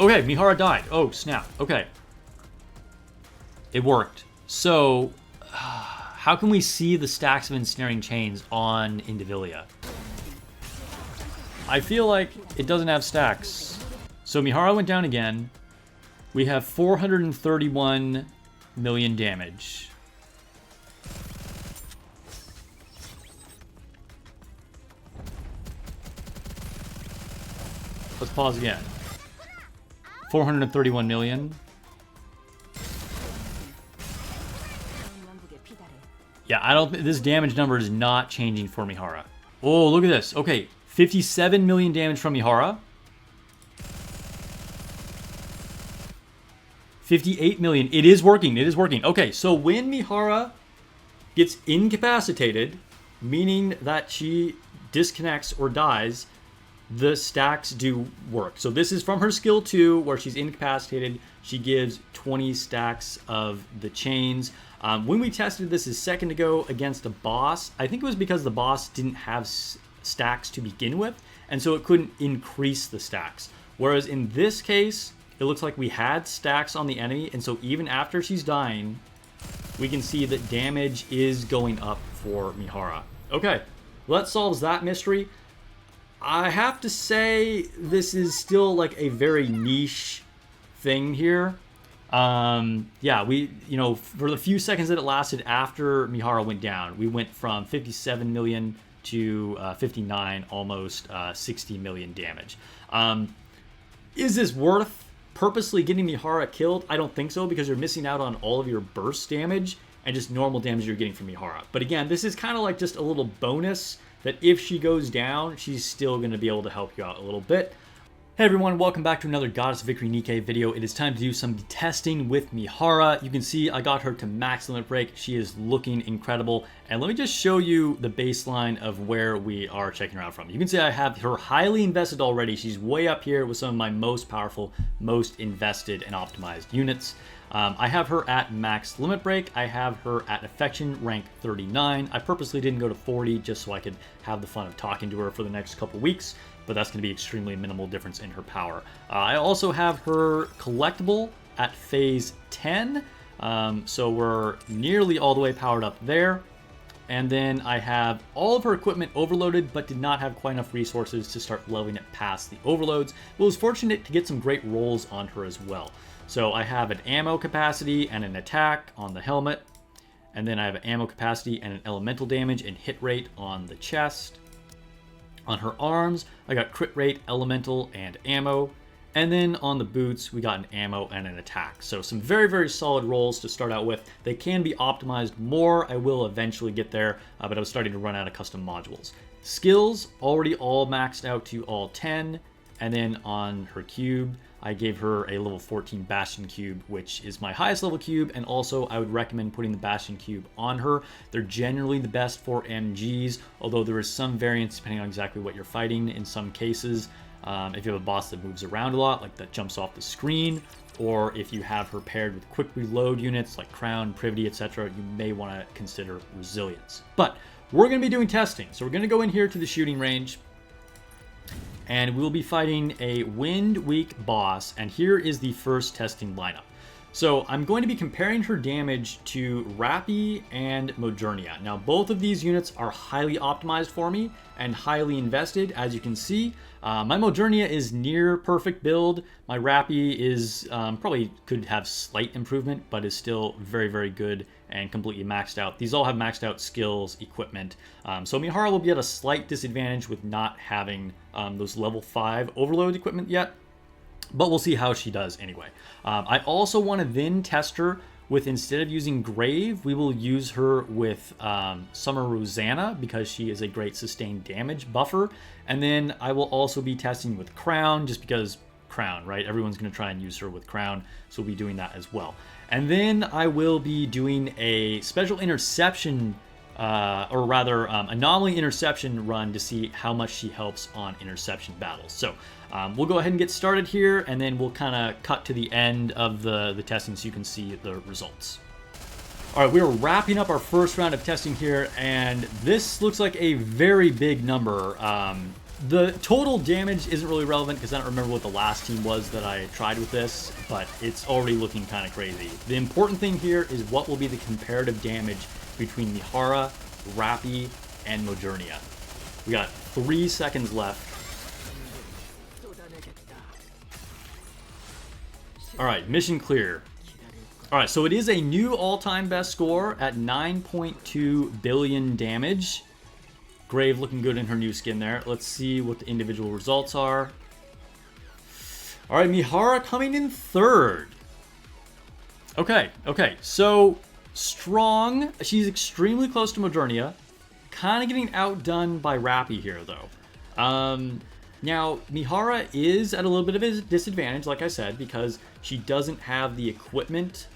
Okay, Mihara died. Oh, snap. Okay. It worked. So, how can we see the stacks of ensnaring chains on Indivilia? I feel like it doesn't have stacks. So Mihara went down again. We have 431 million damage. Let's pause again. 431 million. Yeah, I don't. This damage number is not changing for Mihara. Oh, look at this. Okay, 57 million damage from Mihara. 58 million. It is working. It is working. Okay, so when Mihara gets incapacitated, meaning that she disconnects or dies, the stacks do work. So this is from her skill 2, where she's incapacitated. She gives 20 stacks of the chains. When we tested this a second ago against a boss, I think it was because the boss didn't have stacks to begin with, and so it couldn't increase the stacks. Whereas in this case, it looks like we had stacks on the enemy, and so even after she's dying, we can see that damage is going up for Mihara. Okay, that solves that mystery. I have to say, this is still like a very niche thing here. Yeah, for the few seconds that it lasted after Mihara went down, we went from 57 million to 59, almost 60 million damage. Is this worth purposely getting Mihara killed? I don't think so, because you're missing out on all of your burst damage and just normal damage you're getting from Mihara. But again, this is kind of like just a little bonus that if she goes down, she's still going to be able to help you out a little bit. Hey everyone, welcome back to another Goddess of Victory NIKKE video. It is time to do some testing with Mihara. You can see I got her to max limit break. She is looking incredible. And let me just show you the baseline of where we are checking her out from. You can see I have her highly invested already. She's way up here with some of my most powerful, most invested and optimized units. I have her at max limit break. I have her at affection rank 39. I purposely didn't go to 40 just so I could have the fun of talking to her for the next couple weeks, but that's going to be extremely minimal difference in her power. I also have her collectible at phase 10, so we're nearly all the way powered up there. And then I have all of her equipment overloaded, but did not have quite enough resources to start leveling it past the overloads. But was fortunate to get some great rolls on her as well. So I have an ammo capacity and an attack on the helmet. And then I have an ammo capacity and an elemental damage and hit rate on the chest. On her arms, I got crit rate, elemental, and ammo. And then on the boots, we got an ammo and an attack. So some very, very solid rolls to start out with. They can be optimized more. I will eventually get there, but I was starting to run out of custom modules. Skills, already all maxed out to all 10. And then on her cube, I gave her a level 14 Bastion cube, which is my highest level cube, and also I would recommend putting the Bastion cube on her. They're generally the best for MGs, although there is some variance depending on exactly what you're fighting in some cases. If you have a boss that moves around a lot, like that jumps off the screen, or if you have her paired with quick reload units like Crown, Privity, etc., you may want to consider Resilience. But we're going to be doing testing, so we're going to go in here to the shooting range, and we'll be fighting a Wind Weak boss, and here is the first testing lineup. So I'm going to be comparing her damage to Rappy and Modernia. Now both of these units are highly optimized for me and highly invested, as you can see. My Modernia is near perfect build. My Rappy is probably could have slight improvement, but is still very, very good and completely maxed out. These all have maxed out skills, equipment. So Mihara will be at a slight disadvantage with not having those level 5 overload equipment yet. But we'll see how she does anyway. I also want to then test her with, instead of using Grave, we will use her with Summer Rosanna, because she is a great sustained damage buffer. And then I will also be testing with Crown, just because Crown, right? Everyone's going to try and use her with Crown, so we'll be doing that as well. And then I will be doing a special interception, or rather anomaly interception run to see how much she helps on interception battles. So we'll go ahead and get started here, and then we'll kind of cut to the end of the testing so you can see the results. All right, we are wrapping up our first round of testing here, and this looks like a very big number. The total damage isn't really relevant because I don't remember what the last team was that I tried with this, but it's already looking kind of crazy. The important thing here is what will be the comparative damage between Mihara, Rappy, and Modernia. We got 3 seconds left. Alright, mission clear. Alright, so it is a new all-time best score at 9.2 billion damage. Grave looking good in her new skin there. Let's see what the individual results are. Alright, Mihara coming in 3rd. Okay, so strong. She's extremely close to Modernia. Kind of getting outdone by Rappy here, though. Now, Mihara is at a little bit of a disadvantage, like I said, because she doesn't have the equipment.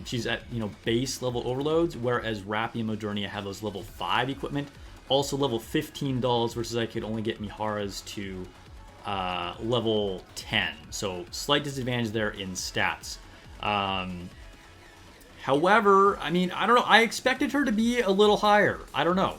She's at, base level overloads, whereas Rappy and Modernia have those level 5 equipment. Also level 15 dolls versus I could only get Mihara's to level 10. So slight disadvantage there in stats. However, I mean, I don't know. I expected her to be a little higher. I don't know.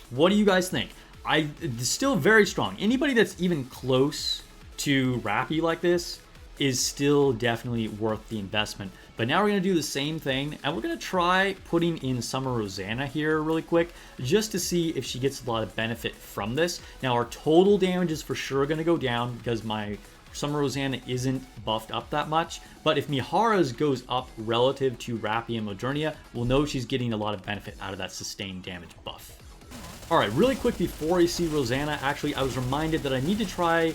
What do you guys think? It's still very strong. Anybody that's even close to Rappy like this is still definitely worth the investment. But now we're going to do the same thing, and we're going to try putting in Summer Rosanna here really quick, just to see if she gets a lot of benefit from this. Now, our total damage is for sure going to go down, because my Summer Rosanna isn't buffed up that much. But if Mihara's goes up relative to Rappy and Modernia, we'll know she's getting a lot of benefit out of that sustained damage buff. Alright, really quick before I see Rosanna, actually, I was reminded that I need to try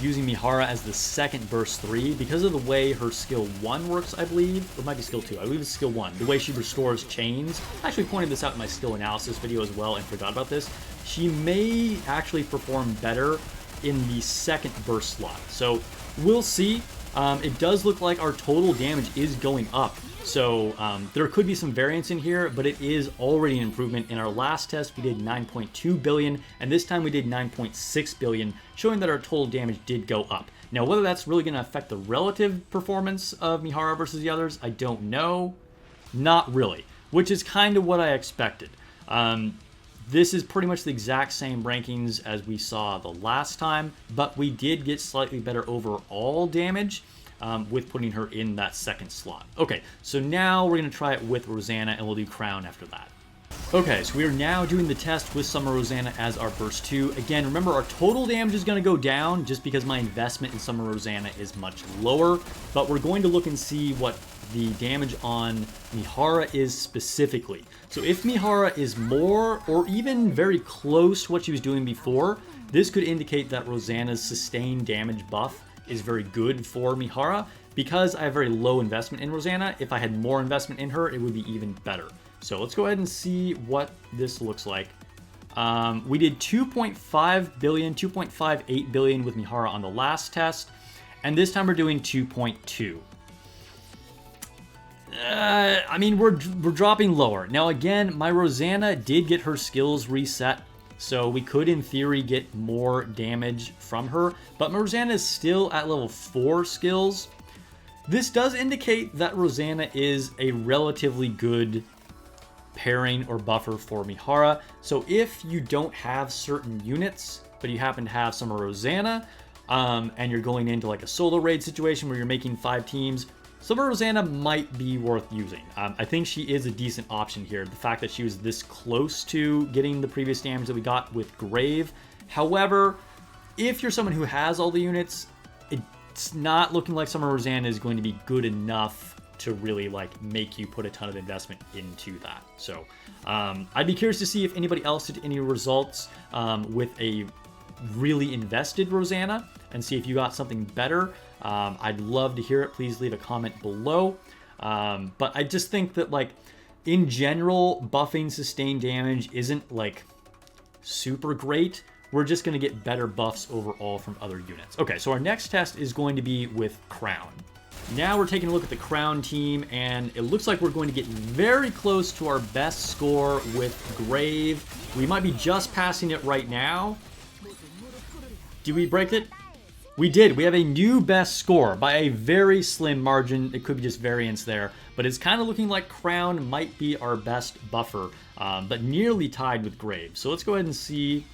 using Mihara as the second burst 3 because of the way her skill 1 works, I believe. Or it might be skill 2. I believe it's skill 1. The way she restores chains. I actually pointed this out in my skill analysis video as well and forgot about this. She may actually perform better in the second burst slot. So we'll see. It does look like our total damage is going up. So there could be some variance in here, but it is already an improvement. In our last test, we did 9.2 billion, and this time we did 9.6 billion, showing that our total damage did go up. Now, whether that's really going to affect the relative performance of Mihara versus the others, I don't know. Not really, which is kind of what I expected. This is pretty much the exact same rankings as we saw the last time, but we did get slightly better overall damage with putting her in that second slot. Okay, so now we're going to try it with Rosanna, and we'll do Crown after that. Okay, so we are now doing the test with Summer Rosanna as our burst 2. Again, remember our total damage is going to go down just because my investment in Summer Rosanna is much lower, but we're going to look and see what the damage on Mihara is specifically. So if Mihara is more or even very close to what she was doing before, this could indicate that Rosanna's sustained damage buff is very good for Mihara. Because I have very low investment in Rosanna, if I had more investment in her, it would be even better. So let's go ahead and see what this looks like. We did 2.5 billion, 2.58 billion with Mihara on the last test, and this time we're doing 2.2. I mean, we're dropping lower. Now again, my Rosanna did get her skills reset, so we could, in theory, get more damage from her. But my Rosanna is still at level 4 skills. This does indicate that Rosanna is a relatively good pairing or buffer for Mihara. So if you don't have certain units, but you happen to have some Rosanna, and you're going into like a solo raid situation where you're making 5 teams, Summer Rosanna might be worth using. I think she is a decent option here. The fact that she was this close to getting the previous damage that we got with Grave. However, if you're someone who has all the units, it's not looking like Summer Rosanna is going to be good enough to really like make you put a ton of investment into that. So I'd be curious to see if anybody else did any results with a really invested Rosanna and see if you got something better. I'd love to hear it. Please leave a comment below. But I just think that, like, in general, buffing sustained damage isn't, like, super great. We're just going to get better buffs overall from other units. Okay, so our next test is going to be with Crown. Now we're taking a look at the Crown team, and it looks like we're going to get very close to our best score with Grave. We might be just passing it right now. Did we break it? We did. We have a new best score by a very slim margin. It could be just variance there, but it's kind of looking like Crown might be our best buffer, but nearly tied with Grave. So let's go ahead and see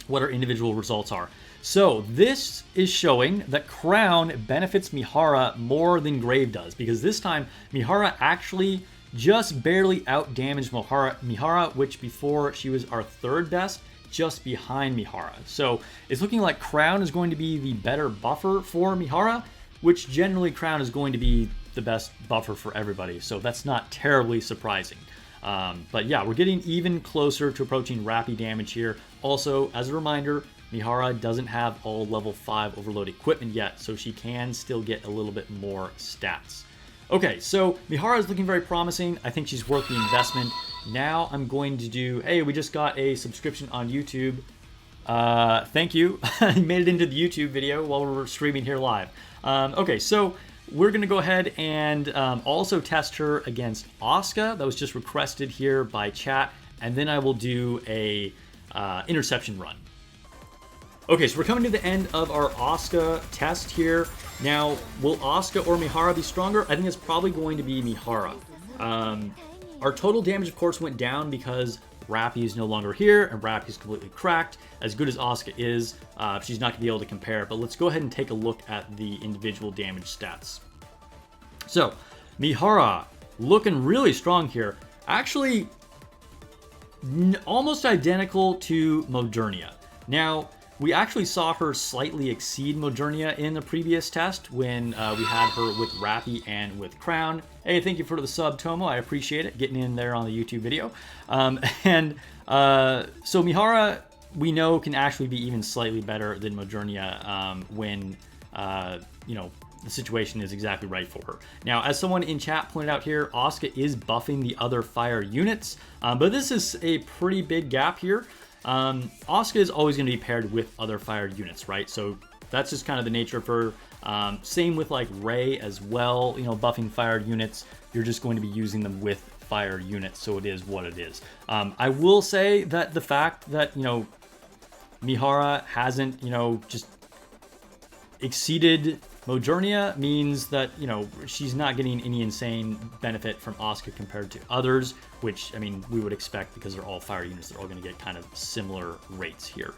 what our individual results are. So this is showing that Crown benefits Mihara more than Grave does, because this time Mihara actually just barely out-damaged Mihara, which before she was our third best, just behind Mihara. So it's looking like Crown is going to be the better buffer for Mihara, which generally Crown is going to be the best buffer for everybody. So that's not terribly surprising. But yeah, we're getting even closer to approaching Rappy damage here. Also, as a reminder, Mihara doesn't have all level 5 overload equipment yet, so she can still get a little bit more stats. Okay, so Mihara is looking very promising. I think she's worth the investment. Now I'm going to do, hey, we just got a subscription on YouTube. Thank you. You made it into the YouTube video while we were streaming here live. Okay, so we're going to go ahead and also test her against Asuka. That was just requested here by chat. And then I will do a interception run. Okay, so we're coming to the end of our Asuka test here. Now, will Asuka or Mihara be stronger? I think it's probably going to be Mihara. Our total damage, of course, went down because Rappy is no longer here, and Rappy is completely cracked. As good as Asuka is, she's not going to be able to compare. But let's go ahead and take a look at the individual damage stats. So, Mihara, looking really strong here. Actually, almost identical to Modernia. Now, we actually saw her slightly exceed Modernia in the previous test when we had her with Rappy and with Crown. Hey, thank you for the sub, Tomo. I appreciate it, getting in there on the YouTube video. So Mihara, we know, can actually be even slightly better than Modernia when, you know, the situation is exactly right for her. Now, as someone in chat pointed out here, Asuka is buffing the other fire units, but this is a pretty big gap here. Asuka is always going to be paired with other fire units, right? So that's just kind of the nature of her. Same with like Rey as well, you know, buffing fire units. You're just going to be using them with fire units, so it is what it is. I will say that the fact that, you know, Mihara hasn't, you know, just exceeded Modernia means that, you know, she's not getting any insane benefit from Asuka compared to others, which, I mean, we would expect because they're all fire units. They're all going to get kind of similar rates here.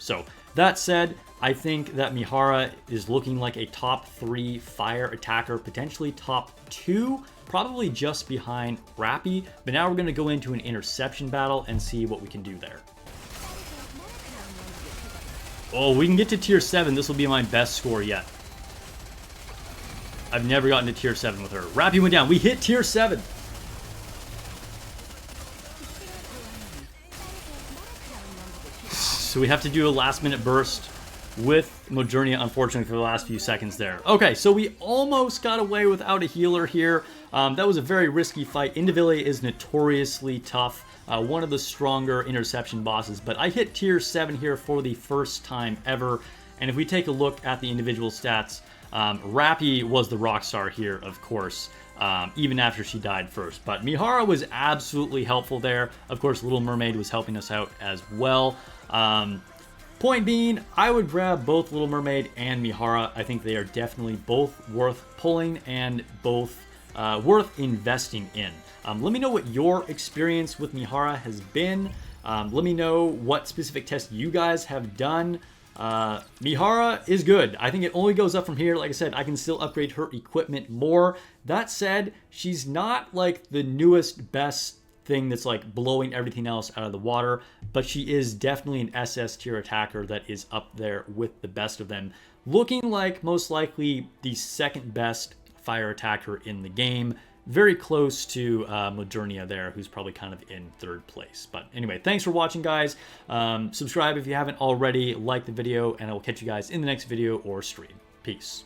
So that said, I think that Mihara is looking like a top 3 fire attacker, potentially top 2, probably just behind Rappy. But now we're going to go into an interception battle and see what we can do there. Oh, we can get to tier 7. This will be my best score yet. I've never gotten to tier 7 with her. Rappy went down. We hit tier 7. So we have to do a last minute burst with Modernia, unfortunately, for the last few seconds there. Okay, so we almost got away without a healer here. That was a very risky fight. Indiville is notoriously tough. One of the stronger interception bosses. But I hit tier 7 here for the first time ever. And if we take a look at the individual stats, Rappy was the rock star here, of course, even after she died first. But Mihara was absolutely helpful there. Of course, Little Mermaid was helping us out as well. Point being, I would grab both Little Mermaid and Mihara. I think they are definitely both worth pulling and both worth investing in. Let me know what your experience with Mihara has been. Let me know what specific tests you guys have done. Mihara is good. I think it only goes up from here. Like I said, I can still upgrade her equipment more. That said, she's not like the newest, best thing that's like blowing everything else out of the water, but she is definitely an SS tier attacker that is up there with the best of them. Looking like most likely the second best fire attacker in the game. Very close to Modernia there, who's probably kind of in third place. But anyway, thanks for watching, guys. Subscribe if you haven't already. Like the video, and I will catch you guys in the next video or stream. Peace.